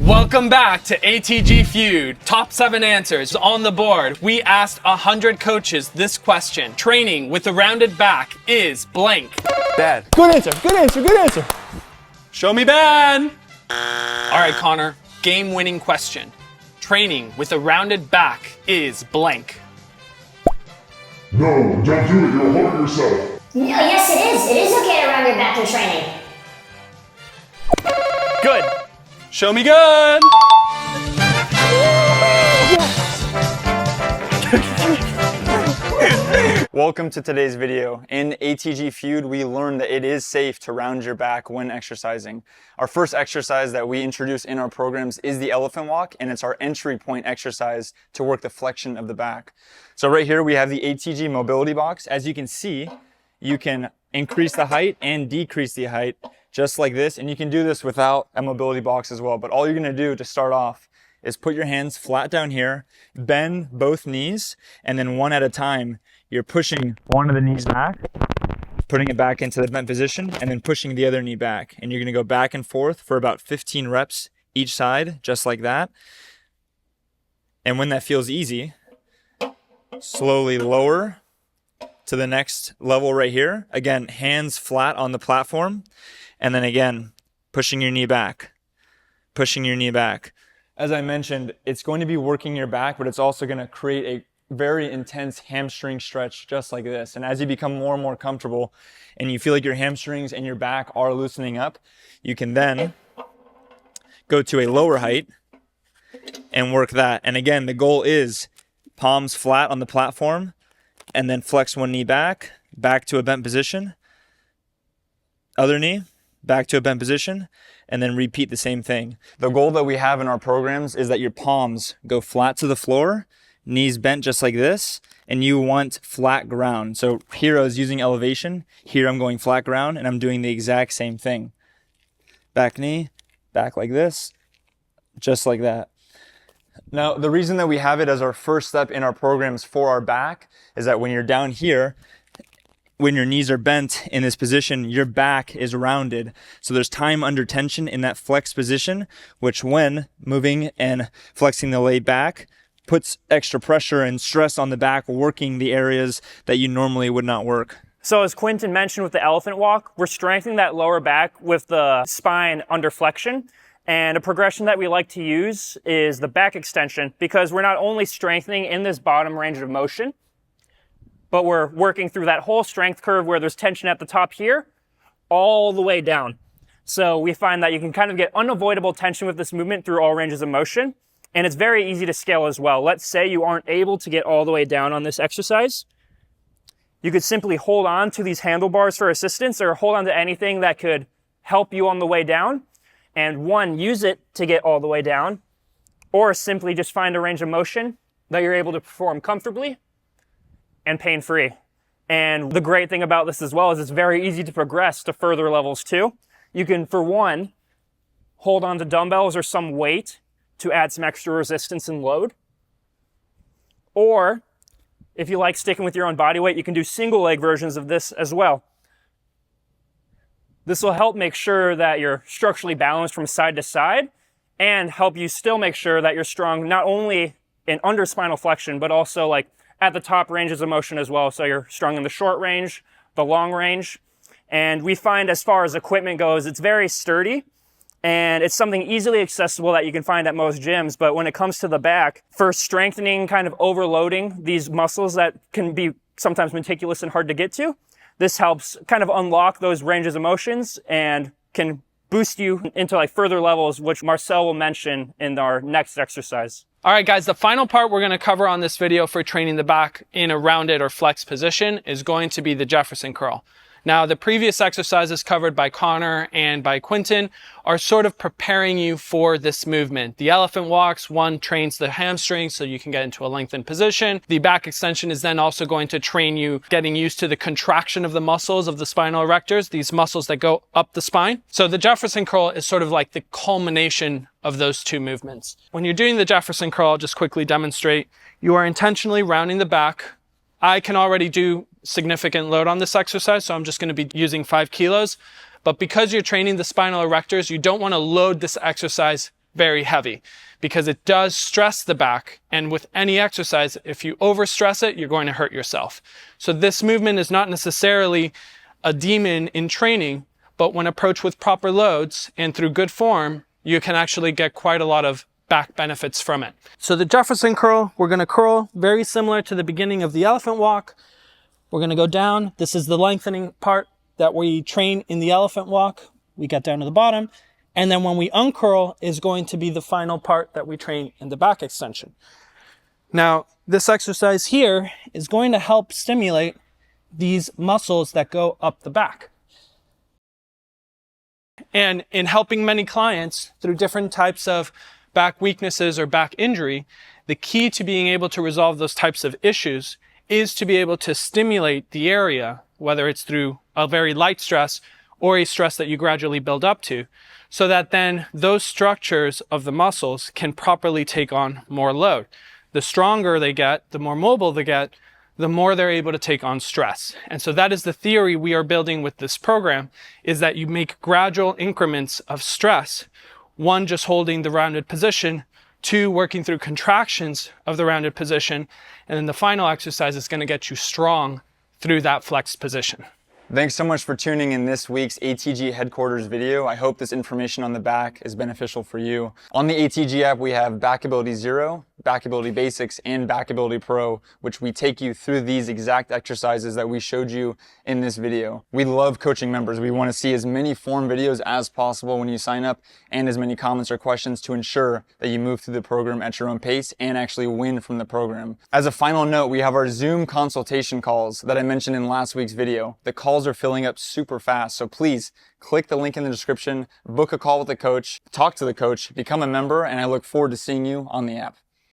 Welcome back to ATG Feud. Top 7 answers on the board. We asked 100 coaches this question. Training with a rounded back is blank. Bad. Good answer, good answer, good answer. Show me Ben. All right, Connor. Game-winning question. Training with a rounded back is blank. No, don't do it. You'll harm yourself. No, yes it is. It is okay to round your back in training. Good. Show me good. Welcome to today's video. In ATG Feud, we learned that it is safe to round your back when exercising. Our first exercise that we introduce in our programs is the elephant walk, and it's our entry point exercise to work the flexion of the back. So right here we have the ATG mobility box. As you can see, you can increase the height and decrease the height just like this, and you can do this without a mobility box as well. But all you're gonna do to start off is put your hands flat down here, bend both knees, and then one at a time, you're pushing one of the knees back, putting it back into the bent position, and then pushing the other knee back. And you're gonna go back and forth for about 15 reps each side, just like that. And when that feels easy, slowly lower to the next level right here. Again, hands flat on the platform. And then again, pushing your knee back, pushing your knee back. As I mentioned, it's going to be working your back, but it's also going to create a very intense hamstring stretch just like this. And as you become more and more comfortable and you feel like your hamstrings and your back are loosening up, you can then go to a lower height and work that. And again, the goal is palms flat on the platform and then flex one knee back to a bent position, other knee, back to a bent position, and then repeat the same thing. The goal that we have in our programs is that your palms go flat to the floor, knees bent just like this, and you want flat ground. So here I was using elevation, here I'm going flat ground, and I'm doing the exact same thing. Back knee, back like this, just like that. Now, the reason that we have it as our first step in our programs for our back is that when you're down here, when your knees are bent in this position, your back is rounded. So there's time under tension in that flex position, which when moving and flexing the leg back, puts extra pressure and stress on the back, working the areas that you normally would not work. So as Quentin mentioned with the elephant walk, we're strengthening that lower back with the spine under flexion. And a progression that we like to use is the back extension, because we're not only strengthening in this bottom range of motion, but we're working through that whole strength curve where there's tension at the top here, all the way down. So we find that you can kind of get unavoidable tension with this movement through all ranges of motion. And it's very easy to scale as well. Let's say you aren't able to get all the way down on this exercise. You could simply hold on to these handlebars for assistance, or hold on to anything that could help you on the way down. And one, use it to get all the way down, or simply just find a range of motion that you're able to perform comfortably and pain-free. And the great thing about this as well is it's very easy to progress to further levels too. You can, for one, hold on to dumbbells or some weight to add some extra resistance and load. Or, if you like sticking with your own body weight, you can do single leg versions of this as well. This will help make sure that you're structurally balanced from side to side and help you still make sure that you're strong not only in under spinal flexion, but also like at the top ranges of motion as well. So you're strong in the short range, the long range. And we find as far as equipment goes, it's very sturdy and it's something easily accessible that you can find at most gyms. But when it comes to the back, for strengthening, kind of overloading these muscles that can be sometimes meticulous and hard to get to, this helps kind of unlock those ranges of motions and can boost you into like further levels, which Marcel will mention in our next exercise. All right, guys, the final part we're going to cover on this video for training the back in a rounded or flex position is going to be the Jefferson curl. Now, the previous exercises covered by Connor and by Quentin are sort of preparing you for this movement. The elephant walks, one trains the hamstrings so you can get into a lengthened position. The back extension is then also going to train you getting used to the contraction of the muscles of the spinal erectors, these muscles that go up the spine. So the Jefferson curl is sort of like the culmination of those two movements. When you're doing the Jefferson curl, I'll just quickly demonstrate, you are intentionally rounding the back. I can already do significant load on this exercise, so I'm just going to be using 5 kilos. But because you're training the spinal erectors, you don't want to load this exercise very heavy because it does stress the back. And with any exercise, if you overstress it, you're going to hurt yourself. So this movement is not necessarily a demon in training, but when approached with proper loads and through good form, you can actually get quite a lot of back benefits from it. So the Jefferson curl, we're going to curl very similar to the beginning of the elephant walk. We're going to go down. This is the lengthening part that we train in the elephant walk. We get down to the bottom. And then when we uncurl is going to be the final part that we train in the back extension. Now, this exercise here is going to help stimulate these muscles that go up the back. And in helping many clients through different types of back weaknesses or back injury, the key to being able to resolve those types of issues is to be able to stimulate the area, whether it's through a very light stress or a stress that you gradually build up to, so that then those structures of the muscles can properly take on more load. The stronger they get, the more mobile they get, the more they're able to take on stress. And so that is the theory we are building with this program, is that you make gradual increments of stress. One, just holding the rounded position. Two, working through contractions of the rounded position. And then the final exercise is going to get you strong through that flexed position. Thanks so much for tuning in this week's ATG headquarters video. I hope this information on the back is beneficial for you. On the ATG app, we have Back Ability Zero, Back Ability Basics, and Back Ability Pro, which we take you through these exact exercises that we showed you in this video. We love coaching members. We want to see as many form videos as possible when you sign up and as many comments or questions to ensure that you move through the program at your own pace and actually win from the program. As a final note, we have our Zoom consultation calls that I mentioned in last week's video. The calls are filling up super fast, so please click the link in the description, book a call with the coach, talk to the coach, become a member, and I look forward to seeing you on the app.